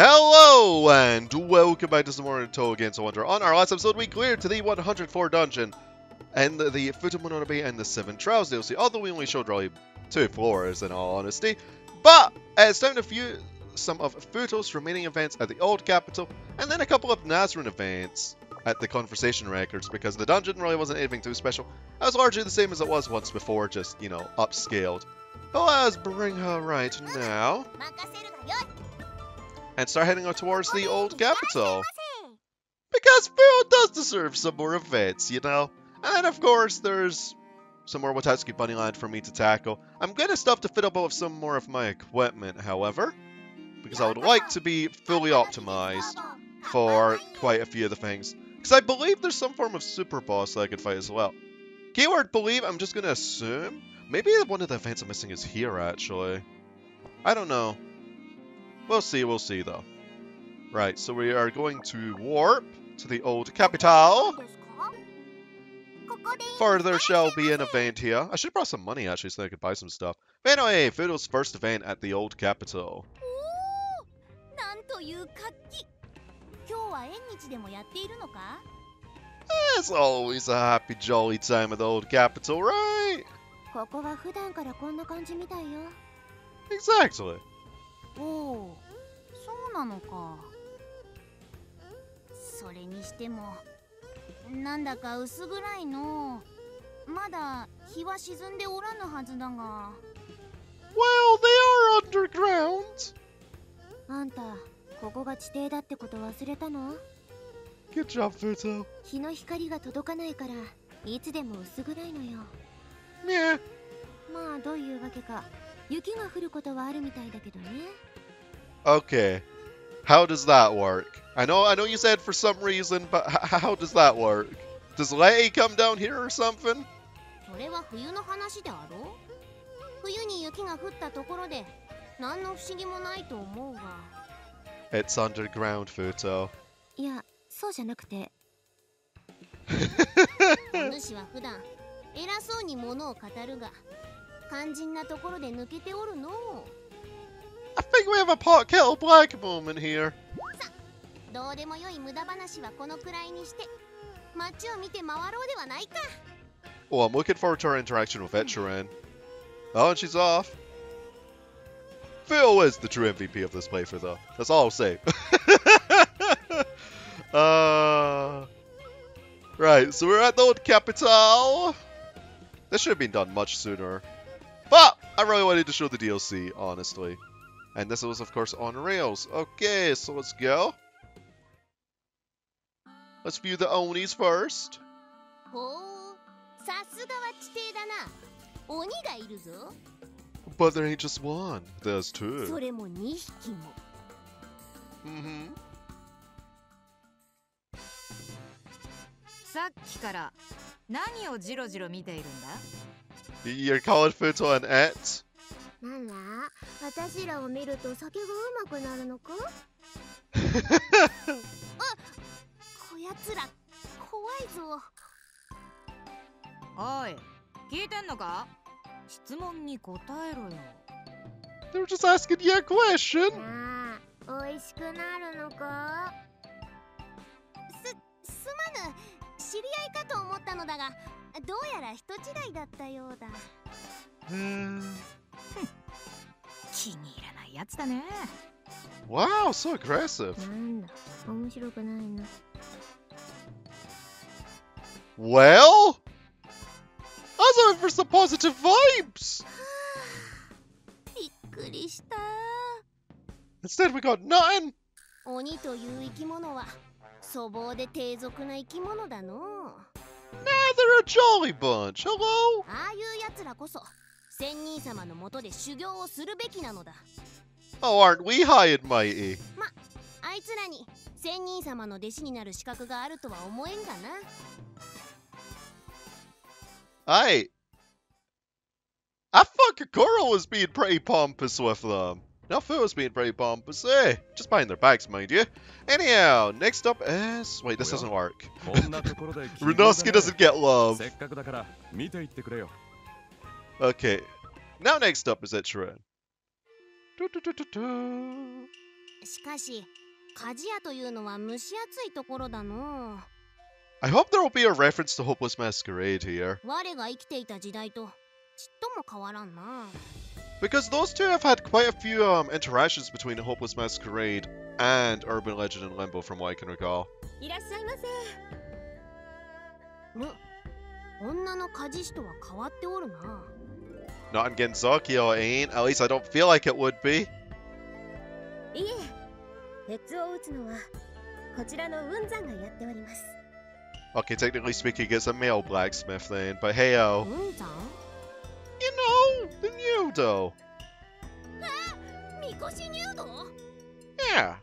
Hello and welcome back to some more Touhou Genso Wonder. On our last episode, we cleared to the 104 dungeon and the Futo Mononobe and the 7 Trials DLC, although we only showed really 2 floors in all honesty. But it's time to view some of Futo's remaining events at the Old Capital, and then a couple of Nazarene events at the Conversation Records, because the dungeon really wasn't anything too special. It was largely the same as it was once before, just, you know, upscaled. But let's bring her right now and start heading out towards the Old Capital. Because Futo does deserve some more events, you know? And then, of course, there's some more Watatsuki Bunnyland for me to tackle. I'm gonna stuff to fit up with some more of my equipment, however, because I would like to be fully optimized for quite a few of the things. Because I believe there's some form of super boss that I could fight as well. Keyword believe, I'm just gonna assume. Maybe one of the events I'm missing is here, actually. I don't know. We'll see though. Right, so we are going to warp to the Old Capital. For there shall be an event here. I should have brought some money actually so I could buy some stuff. But anyway, Futo's first event at the Old Capital. It's always a happy jolly time at the Old Capital, right? Exactly. そうなのか。それにしてもなんだか薄暗いの。まだ日は沈んでおらぬはずだが。Well, they are underground. あんた、ここが地底だってこと忘れたの？ Good job, Futo. 日の光が届かないからいつでも薄暗いのよ。Yeah. まあどういうわけか雪が降ることはあるみたいだけどね。Okay. How does that work? I know you said for some reason, but how does that work? Does Lei come down here or something? それは冬の話であろう。冬に雪が降ったところで何の不思議もないと思うが。It's underground, Futo. いや、そうじゃなくて。お主は普段偉そうに物を語るが、肝心なところで抜けておるの。I think we have a pot kettle black moment here. さ、どうでもよい無駄話はこのくらいにして、街を見て回ろうではないか。Oh, I'm looking forward to our interaction with Echiren. Oh, and she's off. Phil is the true MVP of this playthrough, though. That's all I'll say. Right, so we're at the Old Capital. This should have been done much sooner. But I really wanted to show the DLC, honestly. And this was, of course, on rails. Okay, so let's go. Let's view the Onis first. But there ain't just one. There's two. Mm-hmm. さっきから何をジロジロ見ているんだ? You're calling Futo an et? なんだ、私らを見ると酒がうまくなるのか？あ、こやつら怖いぞ。おい、聞いてんのか？質問に答えろよ。They were just asking you a question. なあ、美味しくなるのか？すまぬ。知り合いかと思ったのだが、どうやら人違いだったようだ。気に入らないやつだね。Wow, so aggressive. なんだ、面白くないな。Well, I was looking for some positive vibes. びっくりした。Instead, we got nothing. 鬼という生き物は粗暴で低俗な生き物だの。Nah, they're a jolly bunch. Hello? ああいうやつらこそ仙人様の下で修行をするべきなのだ。Oh, aren't we high and mighty? ま、あいつらに仙人様の弟子になる資格があるとは思えんがな。I thought Kokoro was being pretty pompous with them. Now Phil was being pretty pompous, eh? Just behind their backs, mind you. Anyhow, next up is... Wait, this doesn't work. Rinnosuke doesn't get love. Okay. Now next up is Echiren. しかし鍛冶屋というのは蒸し暑いところだの。 I hope there will be a reference to Hopeless Masquerade here. 我が生きていた時代とちっとも変わらんな。 Because those two have had quite a few interactions between Hopeless Masquerade and Urban Legend and Limbo from what I can recall. いらっしゃいませ。女の鍛冶師とは変わっておるな。 Not in Gensokyo, it ain't. At least I don't feel like it would be. いえ、鉄を打つのはこちらの雲山がやっております。 Okay, technically speaking, it's a male blacksmith then, but hey-o. 雲山？ You know, the Nudo. みこし入道？ Yeah.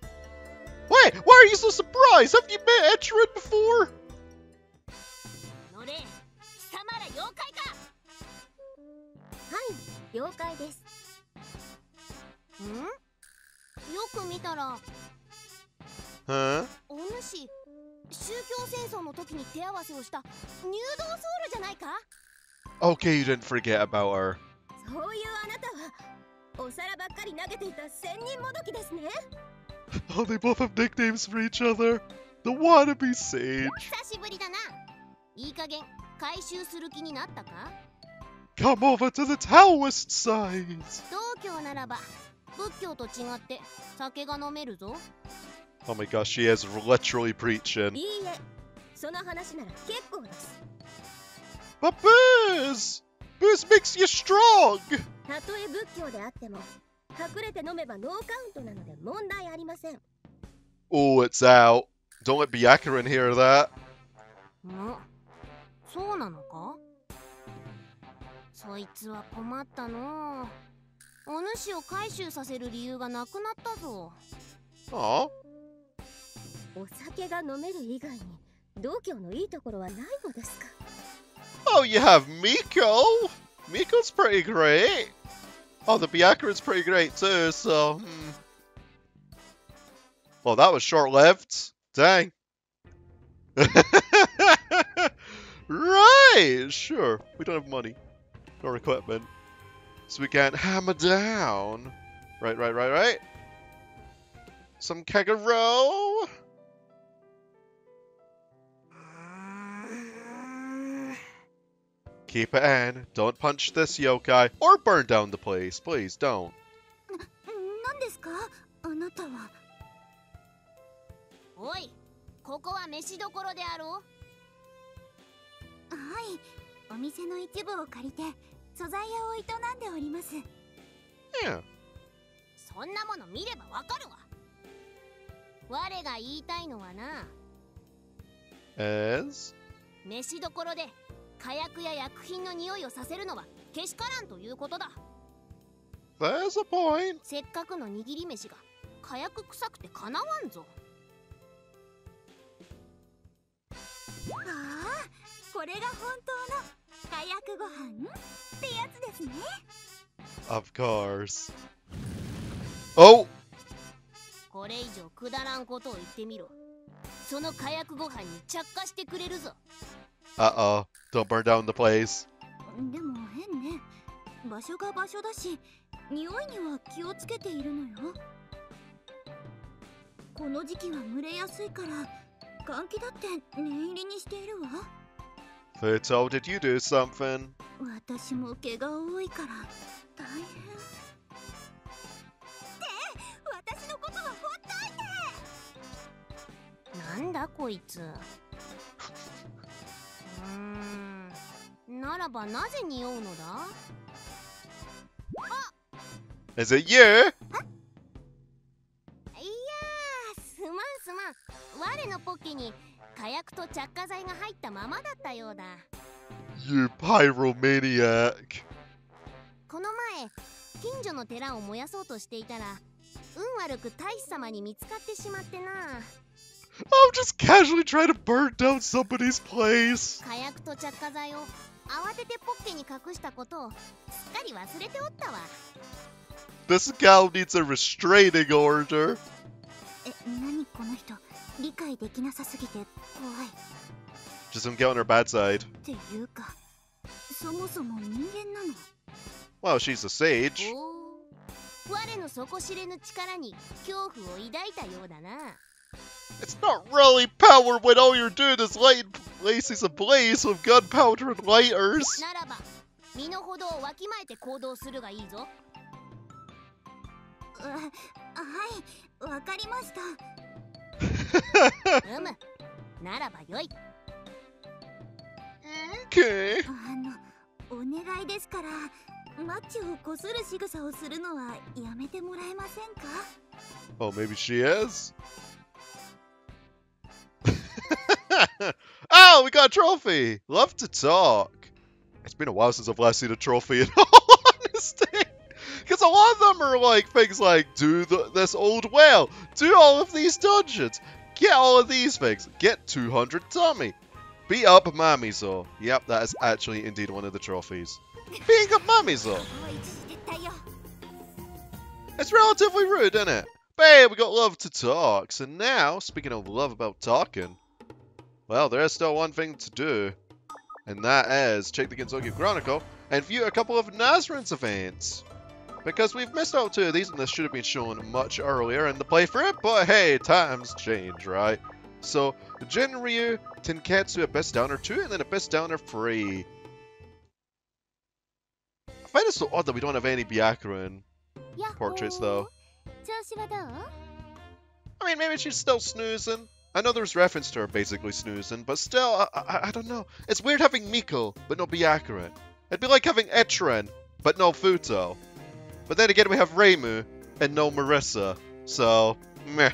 Wait, why are you so surprised? Have you met Etcherin before? のれ、貴様ら妖怪か？はい、了解です。ん？よく見たら Huh? お主、宗教戦争の時に手合わせをした入道ソウルじゃないか？ Okay, you didn't forget about her. そういうあなたはお皿ばっかり投げていた千人もどきですね。 Oh, they both have nicknames for each other. The wannabe sage. 久しぶりだな。いい加減回収する気になったか？ Come over to the Taoist side. 道教ならば仏教と違って酒が飲めるぞ。 Oh my gosh, she is literally preaching. いいえ、その話なら結構です。 But booze! Booze makes you strong! たとえ仏教であっても隠れて飲めばノーカウントなので問題ありません。 Oh, it's out. Don't let Byakurin hear that. そうなのか？そいつは困ったのう。お主を回収させる理由がなくなったぞ。 Aw. お酒が飲める以外に道教のいいところはないのですか？ Oh, you have Miko! Miko's pretty great. Oh, the Byakurin's pretty great too, so... Well, that was short-lived. Dang. Right! Sure. We don't have money. Or equipment. So we can't hammer down. Right. Some Kagero. Keep it in. Don't punch this yokai. Or burn down the place. Please don't. 何ですかあなたは。おい、ここは飯どころであろう？はい、お店の一部を借りて素材屋を営んでおります。 Yeah. そんなもの見ればわかるわ。我が言いたいのはな。As? 飯どころで火薬や薬品の匂いをさせるのはけしからんということだ。 There's a point. せっかくの握り飯が火薬臭くてかなわんぞ。ああ、これが本当の火薬ご飯ってやつですね。 Of course. Oh! これ以上くだらんことを言ってみろ。その火薬ご飯に着火してくれるぞ。 Uh-oh. Don't burn down the place. でも変ね。場所が場所だし、匂いには気をつけているのよ。この時期は蒸れやすいから換気だって念入りにしているわ。 Futo, did you do something? 私も毛が多いから大変。って私のことはほっといて。なんだこいつ。ならばなぜ匂うのだ？ Is it you? いやー、すまん。我のポッケに火薬と着火剤が入ったままだったようだ。 You pyromaniac. この前、近所の寺を燃やそうとしていたら、運悪く大師様に見つかってしまってな。 I'm just casually trying to burn down somebody's place. 火薬と着火剤を慌ててポッケに隠したことをすっかり忘れておったわ。 This gal needs a restraining order. 何この人、理解できなさすぎて怖い。 Just don't get on her bad side. っていうか、そもそも人間なの？ Well, she's a sage. お我の底知れぬ力に恐怖を抱いたようだな。 It's not really power when all you're doing is lighting places ablaze with gunpowder and lighters. ならば身の程をわきまえて行動するがいいぞ。はい、わかりました。ならばよい。Okay. お願いですから、マッチをこする仕草をするのはやめてもらえませんか？ Oh, maybe she is. Oh, we got a trophy! Love to talk. It's been a while since I've last seen a trophy in all honesty. Because a lot of them are like things like, do this old well, do all of these dungeons, get all of these things, get 200 Tommy, beat up Mamizo. Yep, that is actually indeed one of the trophies. Beating up Mamizo. It's relatively rude, isn't it? But hey, we got love to talk. So now, speaking of love about talking, well, there is still one thing to do. And that is check the Gensokyo Chronicle and view a couple of Nazran's events. Because we've missed out 2 of these and this should have been shown much earlier in the playthrough, but hey, times change, right? So, Jinryu, Tenketsu, Abyss Downer 2, and then Abyss Downer 3. I find it so odd that we don't have any Byakuran portraits, though. I mean, maybe she's still snoozing. I know there's reference to her basically snoozing, but still, I don't know. It's weird having Miko, but no Byakuran. It'd be like having Etrian, but no Futo. But then again, we have Reimu, and no Marissa. So, meh.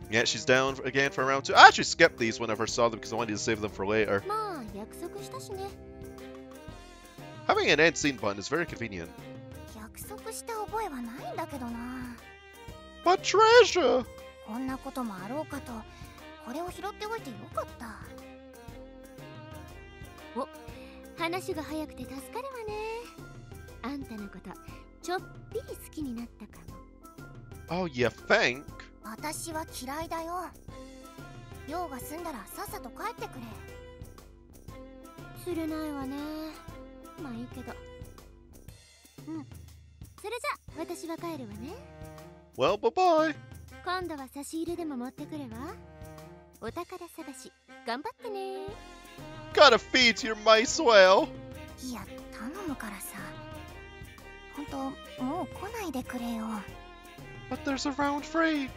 Yeah, she's down again for round 2. I actually skipped these whenever I saw them because I wanted to save them for later. Having an end scene button is very convenient. But treasure! こんなこともあろうかと、これを拾っておいてよかった。お、話が早くて助かるわね。あんたのことちょっぴり好きになったかも。 Oh, you think? 私は嫌いだよ。用が済んだらさっさと帰ってくれ。釣れないわね。まあいいけど。うん。それじゃ私は帰るわね。Well, bye-bye. 今度は差し入れでも持ってくるわ。お宝探し頑張ってね。Gotta feed your mice well. いや、頼むからさ。本当もう来ないでくれよ。But there's a round 3.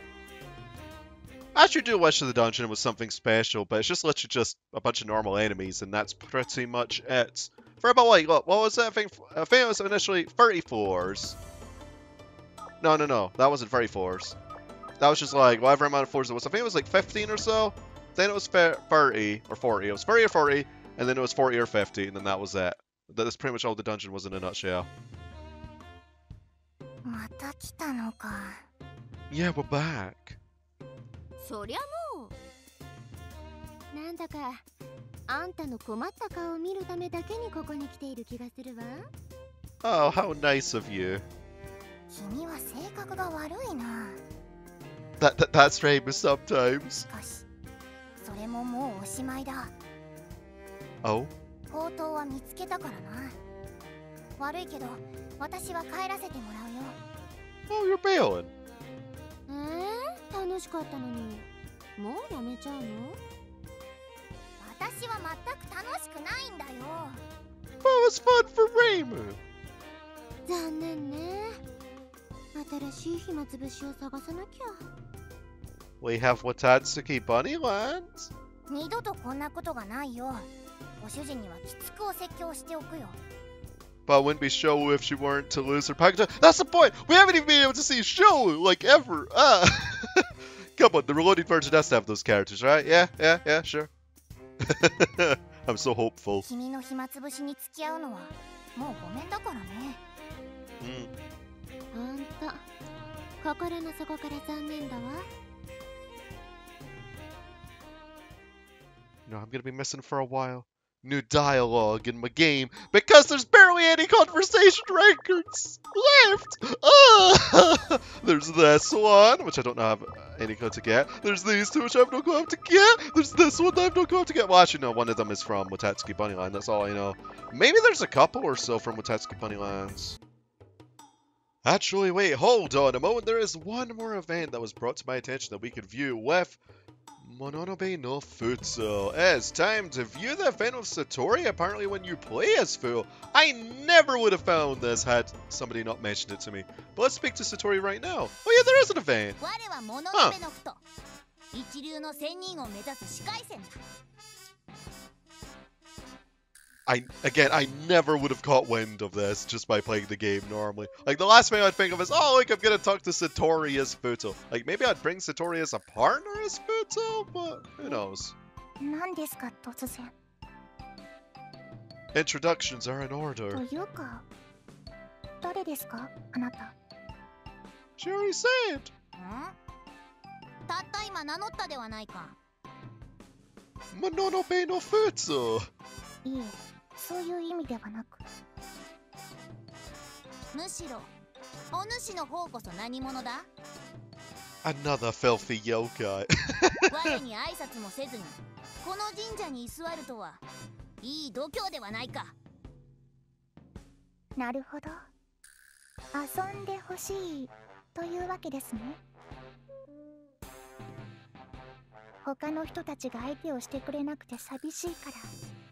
I actually do wish the dungeon was something special, but it's just literally just a bunch of normal enemies, and that's pretty much it. For about, like, what was that thing? I think it was initially 30 floors. No, that wasn't 30 floors. That was just like, whatever amount of floors it was. I think it was like 15 or so. Then it was 30 or 40. It was 30 or 40, and then it was 40 or 50, and then that was it. That's pretty much all the dungeon was in a nutshell. また来たのか。Yeah, we're back. そりゃもう。なんだかあんたの困った顔を見るためだけにここに来ている気がするわ。Oh, how nice of you. 君は性格が悪いな。That's Reimu sometimes. しかし、それももうおしまいだ。Oh? 強盗は見つけたからな。悪いけど、私は帰らせてもらうよ。Oh, you're bailing. 楽しかったのに、もうやめちゃうの？私は全く楽しくないんだよ。Well, it was fun for Reimu. 残念ね。新しい暇つぶしを探さなきゃ。We have Watatsuki Bunnyland. 二度とこんなことがないよ。ご主人にはきつくお説教しておくよ。But I wouldn't be Shou if she weren't to lose her package. That's the point! We haven't even been able to see Shou, like, ever! Come on, the reloaded version has to have those characters, right? Yeah, sure. I'm so hopeful. 君の暇つぶしに付き合うのはもうごめんだからね。あんた、心の底から残念だわ。You know, I'm gonna be missing for a while. new dialogue in my game because there's barely any conversation records left. There's this one, which I don't know have any code to get. There's these two, which I have no code to get. There's this one that I have no code to get. Well, actually, no, one of them is from Watatsuki Bunnyland. That's all I know. Maybe there's a couple or so from Watatsuki Bunnylands. Actually, wait, hold on a moment. There is one more event that was brought to my attention that we could view with Mononobe no Futo. It's time to view the event with Satori. Apparently when you play as Futo, I never would have found this had somebody not mentioned it to me. But let's speak to Satori right now. Oh yeah, there is an event. Huh. I never would have caught wind of this just by playing the game normally. Like, the last thing I'd think of is, oh, like, I'm gonna talk to Satori as Futo. Like, maybe I'd bring Satori as a partner as Futo, but who knows? Introductions are in order. She already said. Mononobe no Futo. そういう意味ではなく、むしろお主の方こそ何者だ Another filthy yokai. 我に挨拶もせずにこの神社に居座るとはいい度胸ではないか。なるほど、遊んでほしいというわけですね。他の人たちが相手をしてくれなくて寂しいから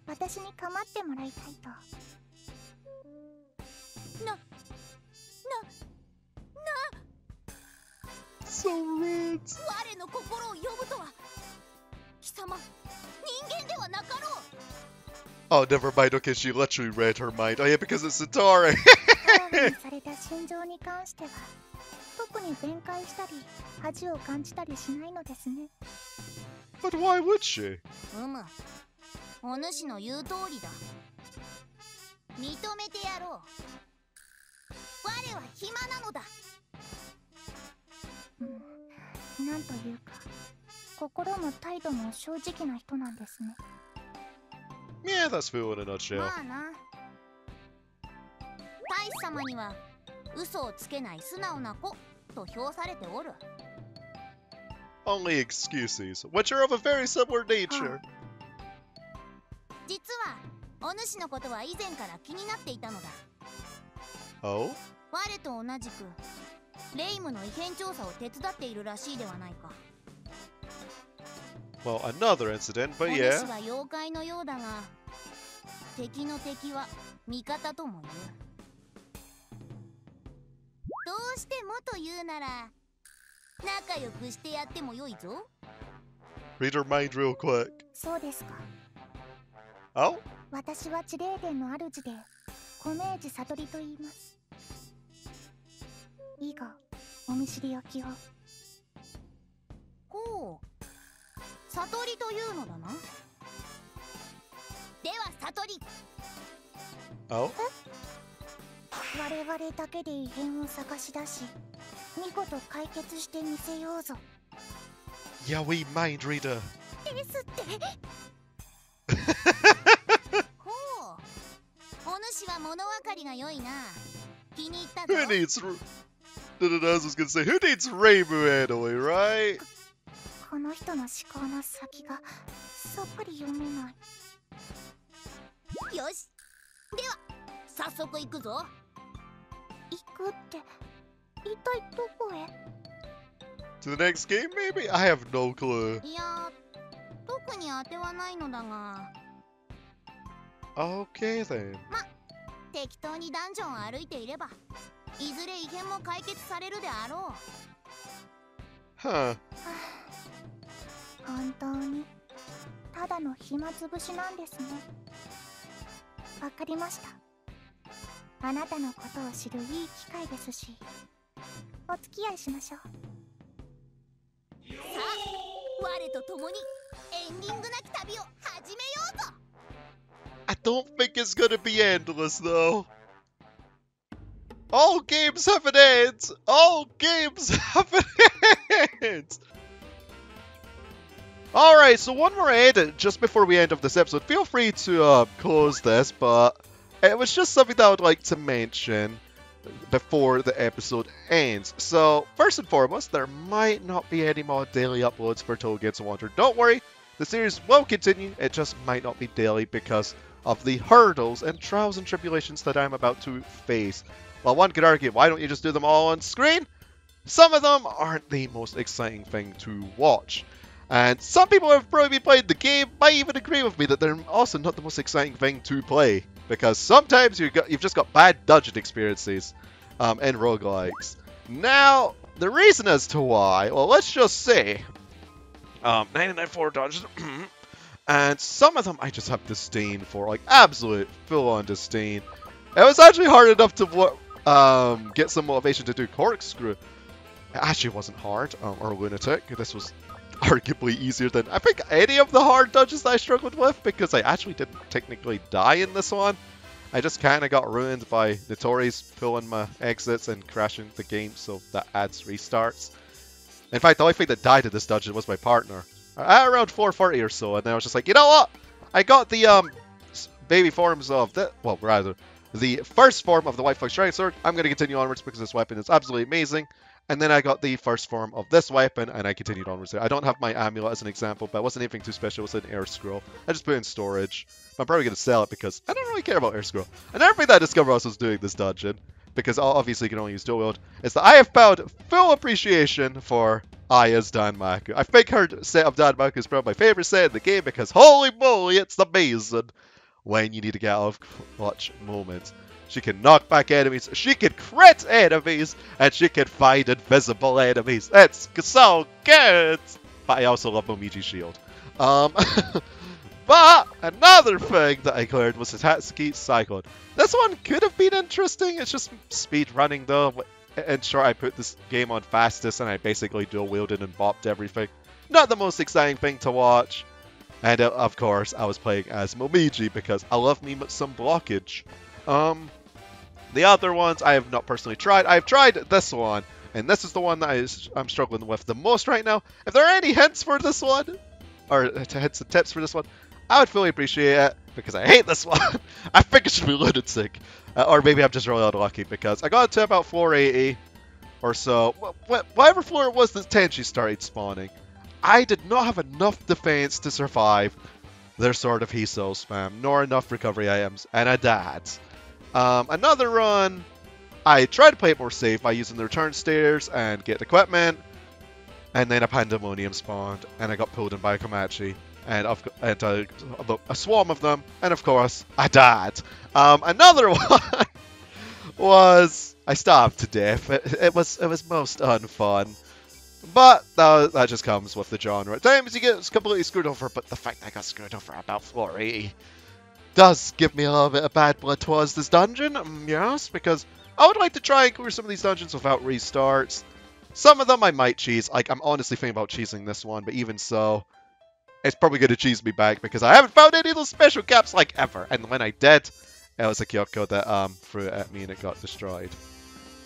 私に構ってもらいたいと。So rude. 我の心を読むとは貴様人間ではなかろう。 Oh, never mind. Okay, she literally read her mind. Oh yeah, because it's Satori. された心情に関しては特に弁解したり恥を感じたりしないのですね。 But why would she? お主の言う通りだ。認めてやろう。我は暇なのだ。なんというか、心も態度も正直な人なんですね。Yeah, that's Futo in a nutshell. まあな。大使様には嘘をつけない素直な子と評されておる。Only excuses, which are of a very similar nature. 実はお主のことは以前から気になっていたのだ。Oh? 我と同じくレイムの異変調査を手伝っているらしいではないか。Well, another incident, but お yeah. 主は妖怪のようだが、敵の敵は味方とも言う。どうしてもと言うなら、仲良くしてやってもよいぞ。Read her mind real quick. そうですか。Oh? 私は地霊殿の主で、小明寺悟りと言います。以後、お見知りおきを。ほう、悟りというのだな。では悟り。Oh? 我々だけで異変を探し出し、見事解決してみせようぞ。Yeah, we mind reader. ですって。ほう、お主は物分かりが良いな。気に入ったぞ。Who needs... I was gonna say, who needs Reimu anyway, right? この人の思考の先がさっぱり読めない。よし、では早速行くぞ。行くって一体どこへ？ To the next game, maybe? I have no clue. いや、特に当てはないのだが。Okay then. ま、適当にダンジョンを歩いていれば、いずれ異変も解決されるであろう。Huh. 本当にただの暇つぶしなんですね。わかりました。あなたのことを知るいい機会ですし、お付き合いしましょう。さあ、我と共にエンディングなき旅を始めようぞ。I don't think it's gonna be endless though. All games have an end! All games have an end! Alright, so one more edit just before we end of this episode. Feel free to close this, but it was just something that I would like to mention before the episode ends. So, first and foremost, there might not be any more daily uploads for Touhou Genso Wanderer. Don't worry, the series will continue, it just might not be daily because of the hurdles and trials and tribulations that I'm about to face. Well, one could argue, why don't you just do them all on screen? Some of them aren't the most exciting thing to watch. And some people who have probably played the game might even agree with me that they're also not the most exciting thing to play. Because sometimes you've just got bad dungeon experiences in roguelikes. Now, the reason as to why, well, let's just say 99 dungeons, and some of them I just have disdain for, like absolute full-on disdain. It was actually hard enough to get some motivation to do Corkscrew. It actually wasn't hard, or Lunatic. This was arguably easier than I think any of the hard dungeons that I struggled with, because I actually didn't technically die in this one. I just kind of got ruined by Notori's pulling my exits and crashing the game, so that adds restarts. In fact, the only thing that died in this dungeon was my partner. At around 4:40 or so, and then I was just like, you know what? I got the baby forms of the, well, rather, the first form of the White Flag Shrine Sword. I'm going to continue onwards because this weapon is absolutely amazing. And then I got the first form of this weapon, and I continued onwards there. I don't have my amulet as an example, but it wasn't anything too special. It was an air scroll. I just put it in storage. I'm probably going to sell it because I don't really care about air scroll. Another thing that I discovered as I was doing this dungeon, because obviously you can only use dual wield, is that I have found full appreciation for Aya's Danmaku. I think her set of Danmaku is probably my favorite set in the game because holy moly, it's amazing when you need to get out of clutch moments. She can knock back enemies, she can crit enemies, and she can find invisible enemies. It's so good! But I also love Momiji's shield. But another thing that I cleared was the Tatsuki Cyclone. This one could have been interesting, it's just speed running though. And sure, I put this game on fastest and I basically dual wielded and bopped everything. Not the most exciting thing to watch. And of course, I was playing as Momiji because I love me some blockage. The other ones I have not personally tried. I've tried this one, and this is the one that I'm struggling with the most right now. If there are any hints for this one, or hints and tips for this one, I would fully appreciate it, because I hate this one. I think it should be Lunatic. Or maybe I'm just really unlucky, because I got to about floor 80 or so. Whatever floor it was that Tenchi started spawning, I did not have enough defense to survive their Sword of Hiso spam, nor enough recovery items, and I died. Another run, I tried to play it more safe by using the return stairs and get equipment, and then a pandemonium spawned, and I got pulled in by a Komachi, and a swarm of them, and of course, I died. Another one was I starved to death. It was most unfun, but that just comes with the genre. At times you get completely screwed over, but the fact I got screwed over about floor 80 does give me a little bit of bad blood towards this dungeon, yes, because I would like to try and clear some of these dungeons without restarts. Some of them I might cheese, like I'm honestly thinking about cheesing this one, but even so, it's probably going to cheese me back because I haven't found any of those special gaps like ever, and when I did, it was a Kyoko that threw it at me and it got destroyed.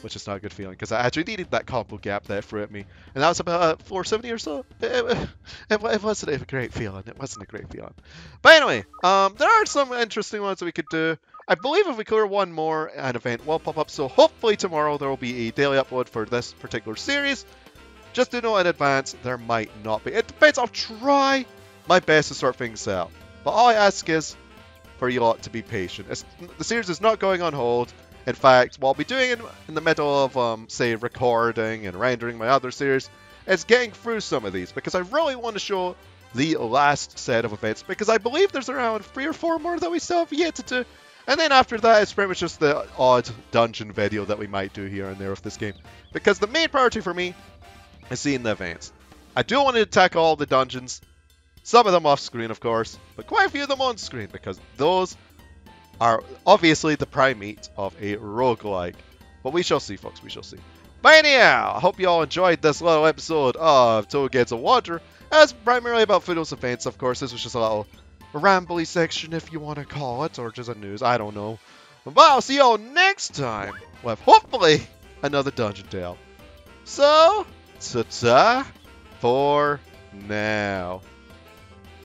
Which is not a good feeling, because I actually needed that combo gap that it threw at me. And that was about 470 or so. It wasn't a great feeling. It wasn't a great feeling. But anyway, there are some interesting ones that we could do. I believe if we clear one more, an event will pop up. So hopefully tomorrow there will be a daily upload for this particular series. Just to know in advance, there might not be. It depends. I'll try my best to sort things out. But all I ask is for you lot to be patient. The series is not going on hold. In fact, what I'll be doing in the middle of, say, recording and rendering my other series is getting through some of these, because I really want to show the last set of events, because I believe there's around 3 or 4 more that we still have yet to do. And then after that, it's pretty much just the odd dungeon video that we might do here and there with this game. Because the main priority for me is seeing the events. I do want to attack all the dungeons, some of them off screen, of course, but quite a few of them on screen, because those are obviously the prime meat of a roguelike. But we shall see, folks, we shall see. But anyhow, I hope you all enjoyed this little episode of Touhou Genso Wanderer. It's primarily about Futo's events, of course. This was just a little rambly section, if you want to call it, or just a news, I don't know. But I'll see you all next time with, hopefully, another Dungeon Tale. So, ta-ta for now.